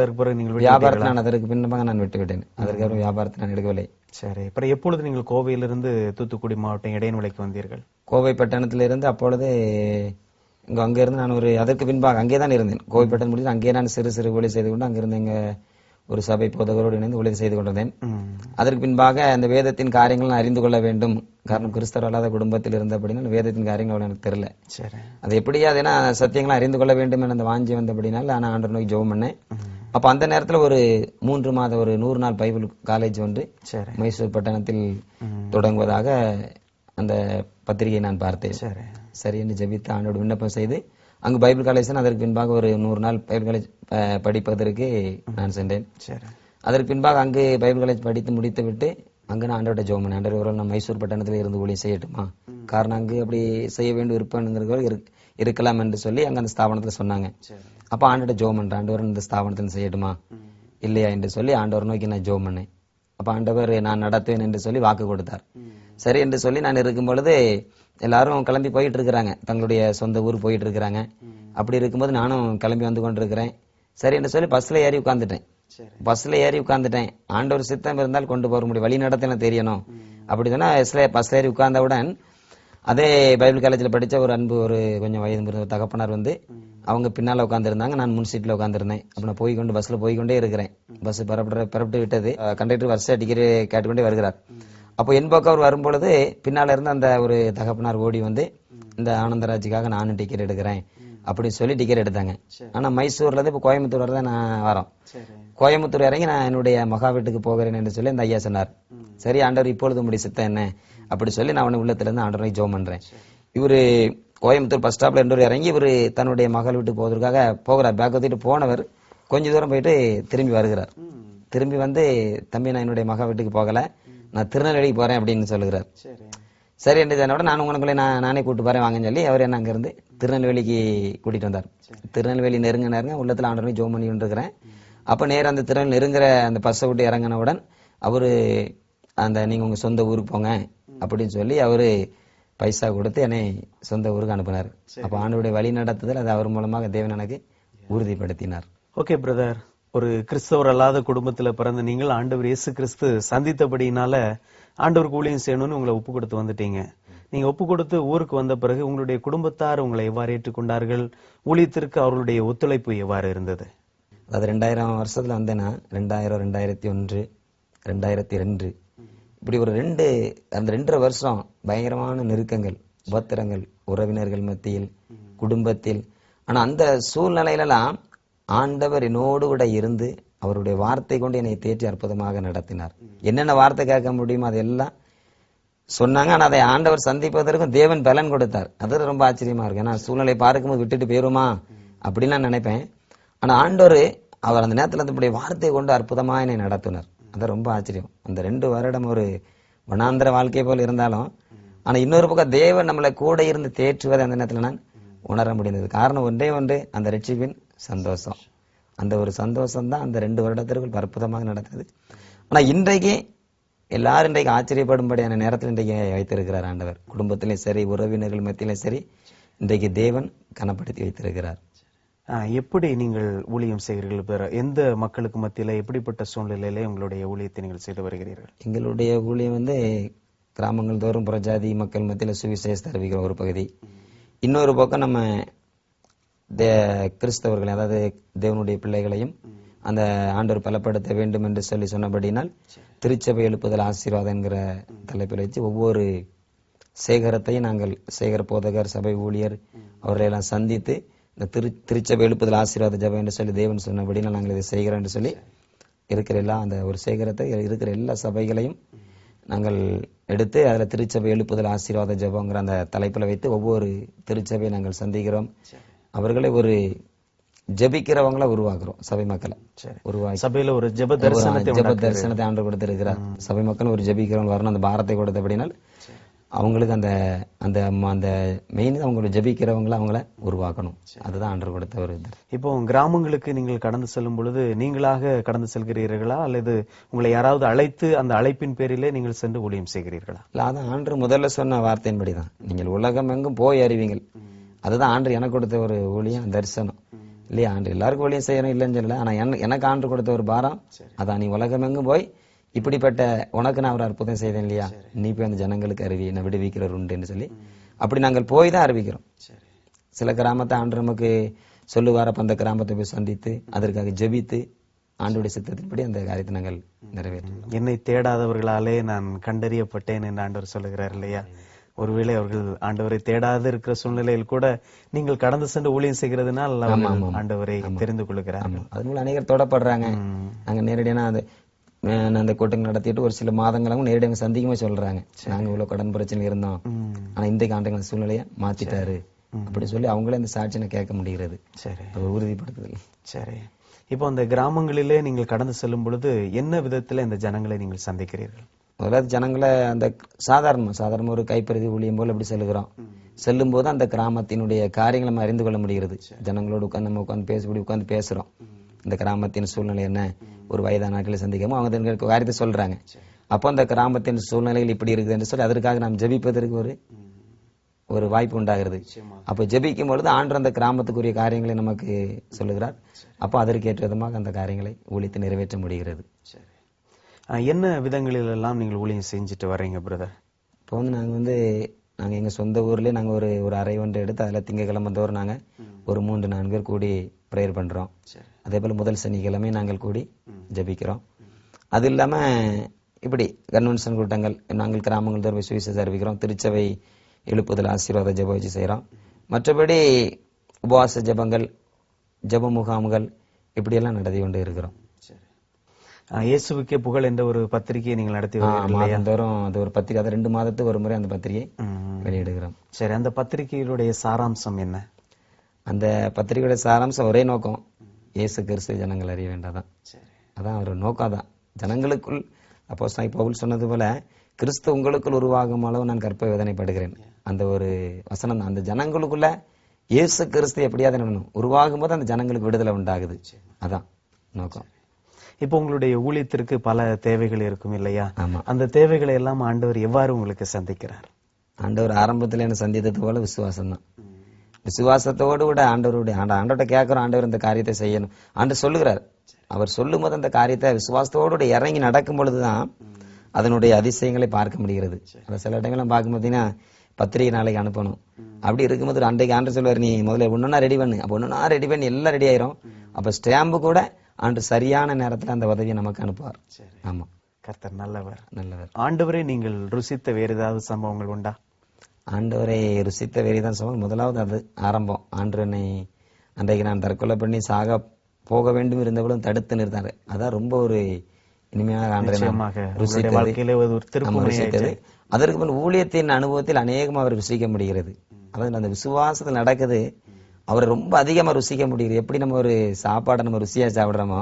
நான் அதற்கு பின்பாக நான் விட்டுவிட்டேன். அதற்கு வியாபாரத்தை நான் எடுக்கவில்லை. சரி, அப்புறம் எப்பொழுது நீங்கள் கோவையிலிருந்து தூத்துக்குடி மாவட்டம் இடையன்விலைக்கு வந்தீர்கள்? கோவை பட்டணத்திலிருந்து அப்பொழுது அங்க இருந்து நான் அதற்கு பின்பாக அங்கே தான் இருந்தேன். கோவை பட்டணம் முடிச்சு அங்கே நான் சிறு சிறு ஊழிய செய்து கொண்டு அங்கிருந்து எங்க ஒரு சபை போதகரோடு இணைந்து ஊழியம் செய்து கொண்டிருந்தேன். அதற்கு பின்பாக அந்த வேதத்தின் காரியங்கள் நான் அறிந்து கொள்ள வேண்டும். காரணம் கிறிஸ்தவர் அல்லாத குடும்பத்தில் இருந்த அப்படின்னா வேதத்தின் காரியங்கள் எனக்கு தெரியல. அது எப்படியா ஏன்னா சத்தியங்களை அறிந்து கொள்ள வேண்டும் என அந்த வாஞ்சி வந்தபடினால நான் ஆண்டவர் நோக்கி ஜெபம் பண்ணேன். அப்ப அந்த நேரத்துல ஒரு 3 மாத ஒரு 100 நாள் பைபிள் காலேஜ் ஒன்று மைசூர் பட்டணத்தில் தொடங்குவதாக அந்த பத்திரிகையை நான் பார்த்தேன். சரி. சரி என்று ஜெபித்து ஆண்டோடு விண்ணப்பம் செய்து அங்கு பைபிள் காலேஜ் அதற்கு பின்பாக ஒரு 100 நாள் பைபிள் காலேஜ் படிப்பதற்கு நான் சென்றேன். சரி. அதற்கு பின்பாக அங்கு பைபிள் காலேஜ் படித்து முடித்து விட்டு அங்கு நான் ஆண்டோட ஜெபம் பண்ணேன். ஆண்டவர் ஒருவேளை நான் மைசூர் பட்டணத்தில் இருந்து ஊழியம் செய்யட்டுமா, காரணம் அங்கு அப்படி செய்ய வேண்டிய விருப்பங்கிறவர்கள் இருக்கலாம் என்று சொல்லி அங்க அந்த ஸ்தாபனத்தில் சொன்னாங்க. அப்ப ஆண்டோட ஜெபம் பண்றேன், ஆண்டவர் இந்த ஸ்தாபனத்தில் செய்யட்டுமா இல்லையா என்று சொல்லி ஆண்டவர் நோக்கி நான் ஜெபம் பண்ணேன். அப்ப ஆண்டவர் நான் நடத்துவேன் என்று சொல்லி வாக்கு கொடுத்தார். சரி என்று சொல்லி நான் இருக்கும் பொழுது எல்லாரும் கிளம்பி போயிட்டு இருக்கிறாங்க, தங்களுடைய சொந்த ஊர் போயிட்டு இருக்கிறாங்க. அப்படி இருக்கும்போது நானும் கிளம்பி வந்து கொண்டிருக்கிறேன். சரி என்று சொல்லி பஸ்ல ஏறி உட்கார்ந்துட்டேன். ஆண்டவர் சித்தம் இருந்தால் கொண்டு போக முடியும், வழி நடத்த தெரியணும். அப்படி சொன்னா பஸ்ல ஏறி உட்கார்ந்தவுடன் அதே பைபிள் காலேஜில் படிச்ச ஒரு அன்பு ஒரு கொஞ்சம் வயது முதிர்ந்த தகப்பனார் வந்து அவங்க பின்னால உட்கார்ந்து இருந்தாங்க, நான் முன் சீட்ல உட்கார்ந்துருந்தேன். அப்ப நான் போய்கொண்டு பஸ்ல போய்கொண்டே இருக்கிறேன். பஸ் புறப்பட்டு விட்டது. கண்டக்டர் வருஷ டிக்கெட் கேட்டுக்கொண்டே வருகிறார். அப்போ என் பக்கம் அவர் வரும்பொழுது பின்னால இருந்து அந்த ஒரு தகப்பனார் ஓடி வந்து இந்த ஆனந்தராஜுக்காக நானும் டிக்கெட் எடுக்கிறேன் அப்படின்னு சொல்லி டிக்கெட் எடுத்தாங்க. ஆனா மைசூர்ல இருந்து இப்ப கோயம்புத்தூர் வரதான் நான் வரோம். கோயம்புத்தூர் இறங்கி நான் என்னுடைய மகா வீட்டுக்கு போகிறேன் என்று சொல்லி அந்த ஐயா சொன்னார். சரி ஆண்டவர் இப்பொழுது உங்களுடைய சித்தம் என்ன அப்படி சொல்லி நான் அவனை உள்ளத்துல இருந்து ஆண்டவரை ஜெபம் பண்றேன். இவரு கோயம்புத்தூர் பஸ் ஸ்டாப்ல ரெண்டு இறங்கி இவரு தன்னுடைய மகள் வீட்டுக்கு போவதற்காக போகிறார். பேக் ஊத்திட்டு போனவர் கொஞ்ச தூரம் போயிட்டு திரும்பி வருகிறார். திரும்பி வந்து தம்பி நான் என்னுடைய மகா வீட்டுக்கு போகல, நான் திருநெல்வேலிக்கு போறேன் அப்படின்னு சொல்லுகிறார். சரி என்று சொன்னோட நான் உங்களுக்குள்ளே நானே கூட்டு போறேன் வாங்கன்னு சொல்லி அவர் என்ன அங்கிருந்து திருநெல்வேலிக்கு கூட்டிட்டு வந்தார். திருநெல்வேலி நெருங்க உள்ளத்துல ஆண்டவரை ஜெபம் பண்ணி கொண்டிருக்கிறேன். அப்ப நேரம் அந்த திருநெல்வேலி நெருங்குற அந்த பஸ்ஸை விட்டு இறங்கினவுடன் அவரு அந்த நீங்க உங்க சொந்த ஊருக்கு போங்க அப்படின்னு சொல்லி அவரு பைசா கொடுத்து என்னை சொந்த ஊருக்கு அனுப்பினார். அப்ப ஆண்டவருடைய வழி நடத்துதல் அது அவர் மூலமாக தேவன் எனக்கு உறுதிப்படுத்தினார். ஓகே பிரதர், ஒரு கிறிஸ்தவர் அல்லாத குடும்பத்துல பிறந்த நீங்கள் ஆண்டவர் இயேசு கிறிஸ்து சந்தித்தபடினால ஆண்டவருக்கு ஊழியம் செய்யணும்னு உங்களை ஒப்பு கொடுத்து வந்துட்டீங்க. நீங்க ஒப்பு கொடுத்து ஊருக்கு வந்த பிறகு உங்களுடைய குடும்பத்தார் உங்களை எவ்வாறு ஏற்றுக்கொண்டார்கள்? ஊழியத்திற்கு அவர்களுடைய ஒத்துழைப்பு எவ்வாறு இருந்தது? அது 2000 வருஷத்துல வந்தேன்னா 2000, 2001, 2002 இப்படி ஒரு அந்த 2.5 வருஷம் பயங்கரமான நெருக்கங்கள், உபத்திரங்கள், உறவினர்கள் மத்தியில், குடும்பத்தில். ஆனா அந்த சூழ்நிலையிலெல்லாம் ஆண்டவர் என்னோடு கூட இருந்து அவருடைய வார்த்தை கொண்டு என்னை தேற்றி அற்புதமாக நடத்தினார். என்னென்ன வார்த்தை கேட்க முடியுமோ அதெல்லாம் சொன்னாங்க. ஆனா அதை ஆண்டவர் சந்திப்பதற்கும் தேவன் பலன் கொடுத்தார். அது ரொம்ப ஆச்சரியமா இருக்கு. ஏன்னா சூழ்நிலை பார்க்கும்போது விட்டுட்டு போயிருமா அப்படின்னு நான் நினைப்பேன். ஆனா ஆண்டவர் அவர் அந்த நேரத்தில் அந்த வார்த்தை கொண்டு அற்புதமா என்னை நடத்தினார். அது ரொம்ப ஆச்சரியம். அந்த 2 வருடம் ஒரு வனாந்திர வாழ்க்கை போல இருந்தாலும் ஆனா இன்னொரு பக்கம் தேவன் நம்மளை கூட இருந்து தேற்றுவதை அந்த நேரத்தில் நான் உணர முடிந்தது. காரணம் ஒன்றே ஒன்று, அந்த ரட்சிப்பின் சந்தோஷம். அந்த ஒரு சந்தோஷம் தான் அந்த 2 வருடத்திற்குள் அற்புதமாக நடந்தது. ஆனா இன்றைக்கு எல்லாரும் இன்றைக்கு ஆச்சரியப்படும்படியான நேரத்தில் இன்றைக்கு வைத்திருக்கிறார் ஆண்டவர். குடும்பத்திலையும் சரி, உறவினர்கள் மத்தியிலும் சரி, இன்றைக்கு தேவன் கனப்படுத்தி வைத்திருக்கிறார். எப்படி நீங்கள் ஊழியம் செய்கிறீர்கள்? எந்த மக்களுக்கு மத்தியில எப்படிப்பட்ட சூழ்நிலையில உங்களுடைய ஊழியத்தை நீங்கள் செய்து வருகிறீர்கள்? எங்களுடைய ஊழியம் வந்து கிராமங்கள் தோறும் புறஜாதி மக்கள் மத்தியில சுவிசேஷத்தை அறிவிக்கிற ஒரு பகுதி. இன்னொரு பக்கம் நம்ம கிறிஸ்தவர்களை, அதாவது தேவனுடைய பிள்ளைகளையும் அந்த ஆண்டவர் பலப்படுத்த வேண்டும் என்று சொல்லி சொன்னபடினால் திருச்சபை எழுப்புதல் ஆசீர்வாதம் என்கிற தலைப்பில் வச்சு ஒவ்வொரு சேகரத்தையும் நாங்கள் சேகர போதகர், சபை ஊழியர் அவர்களை எல்லாம் சந்தித்து இந்த திருச்சபை எழுப்புதல் ஆசீர்வாத ஜபம் என்று சொல்லி தேவன் சொன்னபடினால் நாங்கள் இதை செய்கிறோம் என்று சொல்லி இருக்கிற எல்லா அந்த ஒரு சேகரத்தை இருக்கிற எல்லா சபைகளையும் நாங்கள் எடுத்து அதில் திருச்சபை எழுப்புதல் ஆசீர்வாத ஜபங்கிற அந்த தலைப்பில் வைத்து ஒவ்வொரு திருச்சபையை நாங்கள் சந்திக்கிறோம். அவர்களை ஒரு ஜபிக்கிறவங்கள உருவாக்குறோம். சபை மக்களை உருவாக்கி சபையில ஒரு ஜப தரிசனத்தை ஆண்டு கொடுத்திருக்கிறார். சபை மக்கள் ஒரு ஜபிக்கிறவங்க வரணும், அந்த பாரத்தை கொடுத்த அப்படினால் அவங்களுக்கு அந்த அந்த அந்த மெயின் அவங்களை ஜபிக்கிறவங்களை அவங்கள உருவாக்கணும். அதுதான் ஆண்டவர் கொடுத்த ஒரு இது. இப்போ கிராமங்களுக்கு நீங்கள் கடந்து செல்லும் பொழுது நீங்களாக கடந்து செல்கிறீர்களா அல்லது உங்களை யாராவது அழைத்து அந்த அழைப்பின் பேரிலே நீங்கள் சென்று ஊழியம் செய்கிறீர்களா? இல்ல, அதான் ஆண்டவர் முதல்ல சொன்ன வார்த்தையின்படிதான், நீங்கள் உலகம் எங்கும் போய் அறிவீங்கள். அதுதான் ஆண்டவர் எனக்கு கொடுத்த ஒரு ஊழியம், தரிசனம் இல்லையா? ஆண்டு எல்லாருக்கும் ஊழியம் செய்யணும் இல்லைன்னு சொல்லல. ஆனா எனக்கு ஆண்டு கொடுத்த ஒரு பாரம் அதான், நீ உலகம் எங்கும் போய் இப்படிப்பட்ட உனக்கு நான் ஒரு அற்புதம் செய்தேன் இல்லையா, நீ போய் அந்த ஜனங்களுக்கு அறிவி, என்ன விடுவிக்கிறவர் உண்டுன்னு சொல்லி அப்படி நாங்கள் போய் தான் அறிவிக்கிறோம். சில கிராமத்தை ஆண்டு நமக்கு சொல்லுவாரப்ப அந்த கிராமத்தை போய் சந்தித்து அதற்காக ஜெபித்து ஆண்டுடைய சித்தத்தின்படி அந்த காரியத்தை நாங்கள் நிறைவேற்றோம். என்னை தேடாதவர்களாலே நான் கண்டறியப்பட்டேன் என்று ஆண்டவர் சொல்லுகிறார் இல்லையா? ஒருவேளை அவர்கள் ஆண்டவரை தேடாது இருக்கிற சூழ்நிலையில் கூட நீங்கள் கடந்து சென்று ஊழியம் செய்கிறதுனால் ஆண்டவரை தெரிந்து கொள்கிறார். அது மூலம் அநேகர் தொடப்படுறாங்க. நாங்க நேரடியான அந்த கூட்டங்கள் நடத்திட்டு ஒரு சில மாதங்களும் நேரடியாக சந்திக்குமே சொல்றாங்க, நாங்க இவ்வளவு கடன் பிரச்சனை இருந்தோம், ஆனா இன்றைக்கு ஆண்டுகள் சூழ்நிலையை மாத்திட்டாரு அப்படி சொல்லி அவங்களே அந்த சாட்சியை கேட்க முடிகிறது. சரி, அது உறுதிப்படுத்துதல். சரி. இப்போ அந்த கிராமங்களிலே நீங்கள் கடந்து செல்லும் பொழுது என்ன விதத்துல இந்த ஜனங்களை நீங்கள் சந்திக்கிறீர்கள்? முதல்ல ஜனங்களை அந்த சாதாரண ஒரு கைப்பரிதி ஊழியம் போல எப்படி செல்லுகிறோம், செல்லும் போது அந்த கிராமத்தினுடைய காரியங்களை நம்ம அறிந்து கொள்ள முடிகிறது. ஜனங்களோடு உட்கார்ந்து பேசுறோம், இந்த கிராமத்தின் சூழ்நிலை என்ன, ஒரு வயதான நாட்களை சந்திக்காம அவங்க காரியத்தை சொல்றாங்க. அப்போ அந்த கிராமத்தின் சூழ்நிலைகள் இப்படி இருக்குது என்று சொல்லி அதற்காக நாம் ஜெபிப்பதற்கு ஒரு வாய்ப்பு உண்டாகிறது. அப்ப ஜெபிக்கும் பொழுது ஆண்டவர் அந்த கிராமத்துக்குரிய காரியங்களை நமக்கு சொல்லுகிறார். அப்போ அதற்கு ஏற்ற விதமாக அந்த காரியங்களை ஊழியத்தை நிறைவேற்ற முடிகிறது. என்ன விதங்களில் எல்லாம் நீங்கள் ஊழியம் செஞ்சுட்டு வர்றீங்க பிரதர்? இப்போ நாங்க எங்க சொந்த ஊர்லயே நாங்க ஒரு அறை ஒன்று எடுத்து அதுல திங்கக்கிழமை தோறும் நாங்க ஒரு 3-4 பேர் கூடி பிரேயர் பண்றோம். அதே போல முதல் சனிக்கிழமை நாங்கள் கூடி ஜெபிக்கிறோம். அது இல்லாம இப்படி கன்வென்ஷன் கூட்டங்கள் நாங்கள் கிராமங்கள் தோறும் சுவிசேஷம் அறிவிக்கிறோம். திருச்சபை எழுப்புதல் ஆசீர்வாத ஜெப வச்சு செய்யறோம். மற்றபடி உபவாச ஜெபங்கள், ஜெப முகாம்கள் இப்படி எல்லாம் நடத்தி கொண்டு இருக்கிறோம். இயேசுவுக்கே புகழ் என்ற ஒரு பத்திரிகையை நீங்கள் நடத்தி மாதந்தோறும் அது ஒரு பத்திரிகை, அது 2 மாதத்துக்கு ஒரு முறை அந்த பத்திரிகை வெளியிடுகிறோம். சரி, அந்த பத்திரிகையுடைய சாராம்சம் என்ன? அந்த பத்திரிகையுடைய சாராம்சம் ஒரே நோக்கம், இயேசு கிறிஸ்து ஜனங்கள் அறிய வேண்டாதான். அதான் ஒரு நோக்கம் தான். ஜனங்களுக்குள் அப்போஸ்தலன் பவுல் சொன்னது போல கிறிஸ்து உங்களுக்குள் உருவாகும் அளவு நான் கற்ப வேதனைப்படுகிறேன். அந்த ஒரு வசனம் தான். அந்த ஜனங்களுக்குள்ள இயேசு கிறிஸ்து எப்படியாவது உருவாகும் போது அந்த ஜனங்களுக்கு விடுதலை உண்டாகுது. அதான் நோக்கம். இப்போ உங்களுடைய ஊழியத்திற்கு பல தேவைகள் இருக்கும் இல்லையா? ஆமா. அந்த தேவைகளை எல்லாம் ஆண்டவர் எவ்வாறு உங்களுக்கு சந்திக்கிறார்? ஆண்டவர் ஆரம்பத்தில் என்ன சந்தித்தது போல விசுவாசம் தான். விசுவாசத்தோடு கூட ஆண்டவர்கிட்ட கேட்கிறோம், ஆண்டவர் இந்த காரியத்தை செய்யணும் ஆண்டு சொல்லுகிறார். அவர் சொல்லும் போது அந்த காரியத்தை விசுவாசத்தோடு இறங்கி நடக்கும் பொழுதுதான் அதனுடைய அதிசயங்களை பார்க்க முடிகிறது. சில இடங்களும் பார்க்கும்போது பத்திரிகை நாளைக்கு அனுப்பணும், அப்படி இருக்கும்போது அன்றைக்கு ஆண்டு சொல்லுவார், நீ முதல்ல ஒண்ணுன்னா ரெடி பண்ணு, அப்ப ஒண்ணுன்னா ரெடி பண்ணி எல்லாம் ரெடி ஆயிரும். அப்ப ஸ்டாம்பு கூட ஆண்டு சரியான நேரத்துல அந்த உதவியை நமக்கு அனுப்புவார். ஆமா, கர்த்தர் நல்லவர். ஆண்டவரை நீங்கள் ருசித்த வேறு ஏதாவது சம்பவங்கள் உண்டா? ஆண்டவரை ருசித்த வேறுதான் சம்பவம். முதலாவது அது ஆரம்பம். ஆண்டவனை அன்றைக்கு நான் தற்கொலை பண்ணி சாக போக வேண்டும் இருந்தவளும் தடுத்து நிறுத்தாரு. அதான் ரொம்ப ஒரு இனிமையாக ருசித்தது. அதற்கு முன் ஊழியத்தின் அனுபவத்தில் அநேகமா அவர் ருசிக்க முடிகிறது. அதாவது அந்த விசுவாசத்தில் நடக்குது, அவரை ரொம்ப அதிகமா ருசிக்க முடியுது. எப்படி நம்ம ஒரு சாப்பாடை நம்ம ருசியா சாப்பிடுறோமோ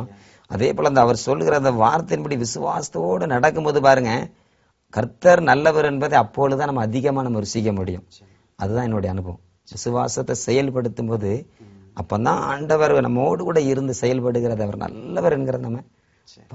அதே போல அந்த அவர் சொல்லுகிற அந்த வார்த்தையின்படி விசுவாசத்தோடு நடக்கும்போது பாருங்க, கர்த்தர் நல்லவர் என்பதை அப்பொழுதுதான் நம்ம அதிகமா நம்ம ருசிக்க முடியும். அதுதான் என்னுடைய அனுபவம். விசுவாசத்தை செயல்படுத்தும் போது அப்பதான் ஆண்டவர் நம்மோடு கூட இருந்து செயல்படுகிறது, அவர் நல்லவர் என்கிறத நம்ம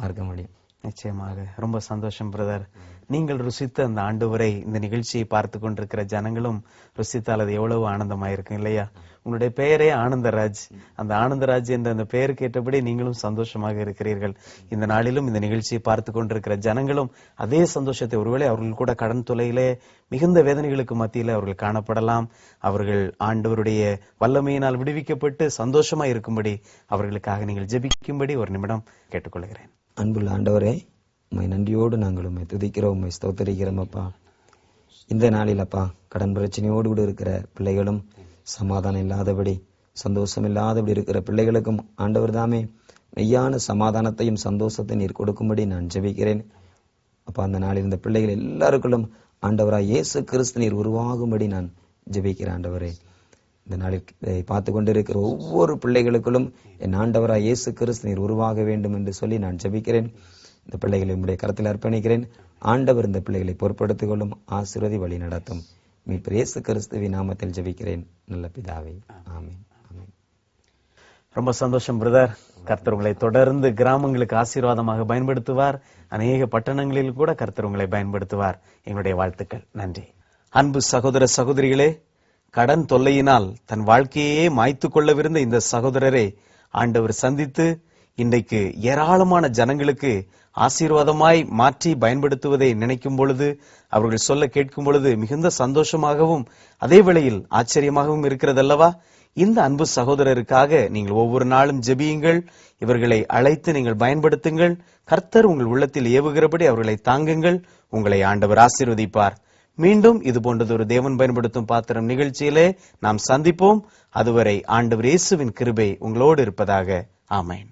பார்க்க முடியும். நிச்சயமாக ரொம்ப சந்தோஷம் பிரதர். நீங்கள் ருசித்த அந்த ஆண்டவரை இந்த நிகழ்ச்சியை பார்த்து கொண்டிருக்கிற ஜனங்களும் ருசித்தால் அது எவ்வளவு ஆனந்தமாயிருக்கும் இல்லையா? உங்களுடைய பெயரே ஆனந்தராஜ். அந்த ஆனந்தராஜ் என்ற அந்த பெயர் கேட்டபடி நீங்களும் சந்தோஷமாக இருக்கிறீர்கள். இந்த நாளிலும் இந்த நிகழ்ச்சியை பார்த்து கொண்டிருக்கிற ஜனங்களும் அதே சந்தோஷத்தை, ஒருவேளை அவர்கள் கூட கடன் தொல்லையிலே மிகுந்த வேதனைகளுக்கு மத்தியில் அவர்கள் காணப்படலாம். அவர்கள் ஆண்டவருடைய வல்லமையினால் விடுவிக்கப்பட்டு சந்தோஷமா இருக்கும்படி அவர்களுக்காக நீங்கள் ஜெபிக்கும்படி ஒரு நிமிடம் கேட்டுக்கொள்கிறேன். அன்புள்ள ஆண்டவரே, உம்மை நன்றியோடு நாங்கள் உம்மை துதிக்கிறோம், உம்மை ஸ்தோத்திரிக்கிறோம் அப்பா. இந்த நாளில் அப்பா கடன் பிரச்சனையோடு கூட இருக்கிற பிள்ளைகளும், சமாதானம் இல்லாதபடி சந்தோஷம் இல்லாதபடி இருக்கிற பிள்ளைகளுக்கும் ஆண்டவர் தாமே மெய்யான சமாதானத்தையும் சந்தோஷத்தை நீர் கொடுக்கும்படி நான் ஜெபிக்கிறேன் அப்பா. அந்த நாளில் இந்த பிள்ளைகள் எல்லாருக்குள்ளும் ஆண்டவராய் இயேசு கிறிஸ்து நீர் உருவாகும்படி நான் ஜெபிக்கிறேன் ஆண்டவரே. இந்த நாளில் பார்த்து கொண்டிருக்கிற ஒவ்வொரு பிள்ளைகளுக்குள்ளும் என் ஆண்டவராய் இயேசு கிறிஸ்து நீர் உருவாக வேண்டும் என்று சொல்லி நான் ஜெபிக்கிறேன். இந்த பிள்ளைகளை உம்முடைய கரத்தில் அர்ப்பணிக்கிறேன். ஆண்டவர் இந்த பிள்ளைகளை பொறுப்படுத்திக் கொள்ளும், ஆசீர்வதி வழி நடத்தும். மீட்பர் இயேசு கிறிஸ்துவின் நாமத்தில் ஜெபிக்கிறேன் நல்ல பிதாவே, ஆமென். ஆமென். ரொம்ப சந்தோஷம் பிரதர். கர்த்தர் உங்களை தொடர்ந்து கிராமங்களுக்கு ஆசீர்வாதமாக பயன்படுத்துவார். அநேக பட்டணங்களில் கூட கர்த்தர் உங்களை பயன்படுத்துவார். எங்களுடைய வாழ்த்துக்கள். நன்றி. அன்பு சகோதர சகோதரிகளே, கடன் தொல்லையினால் தன் வாழ்க்கையே மாய்த்து கொள்ளவிருந்த இந்த சகோதரரை ஆண்டவர் சந்தித்து இன்றைக்கு ஏராளமான ஜனங்களுக்கு ஆசீர்வாதமாய் மாற்றி பயன்படுத்துவதை நினைக்கும் பொழுது, அவர்கள் சொல்ல கேட்கும் பொழுது மிகுந்த சந்தோஷமாகவும் அதே வேளையில் ஆச்சரியமாகவும் இருக்கிறதல்லவா? இந்த அன்பு சகோதரருக்காக நீங்கள் ஒவ்வொரு நாளும் ஜெபியுங்கள். இவர்களை அழைத்து நீங்கள் பயன்படுத்துங்கள். கர்த்தர் உங்கள் உள்ளத்தில் ஏவுகிறபடி அவர்களை தாங்குங்கள். உங்களை ஆண்டவர் ஆசீர்வதிப்பார். மீண்டும் இது போன்றதொரு தேவன் பயன்படுத்தும் பாத்திரம் நிகழ்ச்சியிலே நாம் சந்திப்போம். அதுவரை ஆண்டவர் இயேசுவின் கிருபை உங்களோடு இருப்பதாக. ஆமென்.